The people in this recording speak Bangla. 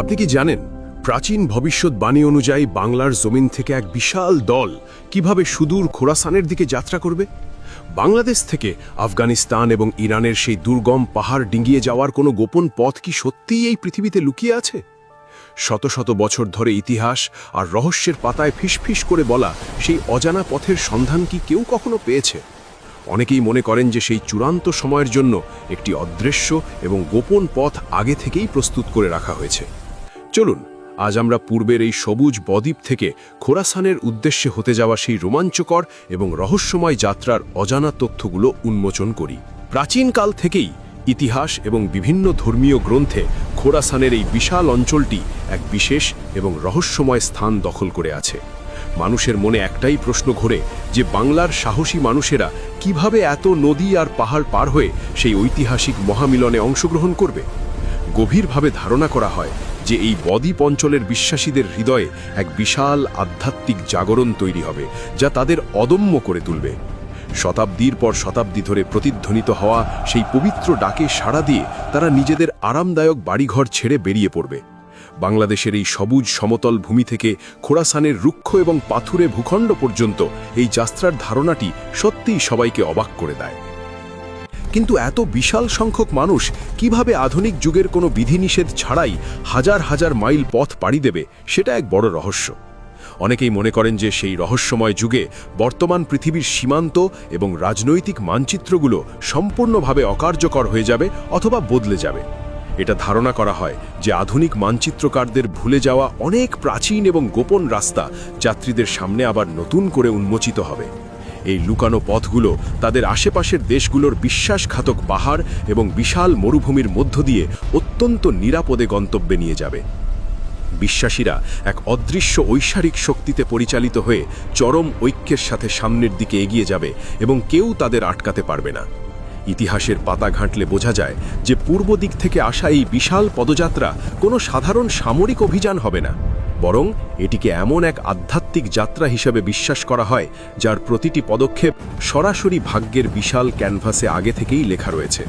আপনি কি জানেন প্রাচীন ভবিষ্যৎবাণী অনুযায়ী বাংলার জমিন থেকে এক বিশাল দল কিভাবে সুদূর খোরাসানের দিকে যাত্রা করবে? বাংলাদেশ থেকে আফগানিস্তান এবং ইরানের সেই দুর্গম পাহাড় ডিঙ্গিয়ে যাওয়ার কোনো গোপন পথ কি সত্যিই এই পৃথিবীতে লুকিয়ে আছে? শত শত বছর ধরে ইতিহাস আর রহস্যের পাতায় ফিসফিস করে বলা সেই অজানা পথের সন্ধান কি কেউ কখনো পেয়েছে? অনেকেই মনে করেন যে সেই চূড়ান্ত সময়ের জন্য একটি অদৃশ্য এবং গোপন পথ আগে থেকেই প্রস্তুত করে রাখা হয়েছে। চলুন আজ আমরা পূর্বের এই সবুজ বদ্বীপ থেকে খোরাসানের উদ্দেশ্যে হতে যাওয়া সেই রোমাঞ্চকর এবং রহস্যময় যাত্রার অজানা তথ্যগুলো উন্মোচন করি। প্রাচীনকাল থেকেই ইতিহাস এবং বিভিন্ন ধর্মীয় গ্রন্থে খোরাসানের এই বিশাল অঞ্চলটি এক বিশেষ এবং রহস্যময় স্থান দখল করে আছে। মানুষের মনে একটাই প্রশ্ন ঘোরে যে বাংলার সাহসী মানুষেরা কিভাবে এত নদী আর পাহাড় পার হয়ে সেই ঐতিহাসিক মহামিলনে অংশগ্রহণ করবে। গভীরভাবে ধারণা করা হয় যে এই বদ্বীপ অঞ্চলের বিশ্বাসীদের হৃদয়ে এক বিশাল আধ্যাত্মিক জাগরণ তৈরি হবে, যা তাদের অদম্য করে তুলবে। শতাব্দীর পর শতাব্দী ধরে প্রতিধ্বনিত হওয়া সেই পবিত্র ডাকে সাড়া দিয়ে তারা নিজেদের আরামদায়ক বাড়িঘর ছেড়ে বেরিয়ে পড়বে। বাংলাদেশের এই সবুজ সমতল ভূমি থেকে খোরাসানের রুক্ষ এবং পাথুরে ভূখণ্ড পর্যন্ত এই যাত্রার ধারণাটি সত্যিই সবাইকে অবাক করে দেয়। কিন্তু এত বিশাল সংখ্যক মানুষ কিভাবে আধুনিক যুগের কোনো বিধিনিষেধ ছাড়াই হাজার হাজার মাইল পথ পাড়ি দেবে, সেটা এক বড় রহস্য। অনেকেই মনে করেন যে সেই রহস্যময় যুগে বর্তমান পৃথিবীর সীমান্ত এবং রাজনৈতিক মানচিত্রগুলো সম্পূর্ণভাবে অকার্যকর হয়ে যাবে অথবা বদলে যাবে। এটা ধারণা করা হয় যে আধুনিক মানচিত্রকারদের ভুলে যাওয়া অনেক প্রাচীন এবং গোপন রাস্তা যাত্রীদের সামনে আবার নতুন করে উন্মোচিত হবে। এই লুকানো পথগুলো তাদের আশেপাশের দেশগুলোর বিশ্বাসঘাতক পাহাড় এবং বিশাল মরুভূমির মধ্য দিয়ে অত্যন্ত নিরাপদে গন্তব্যে নিয়ে যাবে। বিশ্বাসীরা এক অদৃশ্য ঐশ্বরিক শক্তিতে পরিচালিত হয়ে চরম ঐক্যের সাথে সামনের দিকে এগিয়ে যাবে এবং কেউ তাদের আটকাতে পারবে না। ইতিহাসের পাতা ঘাঁটলে বোঝা যায় যে পূর্ব দিক থেকে আসা এই বিশাল পদযাত্রা কোনো সাধারণ সামরিক অভিযান হবে না, বরং এটিকে এমন এক আধ্যাত্মিক যাত্রা হিসেবে বিশ্বাস করা হয় যার প্রতিটি পদক্ষেপ সরাসরি ভাগ্যের বিশাল ক্যানভাসে আগে থেকেই লেখা রয়েছে।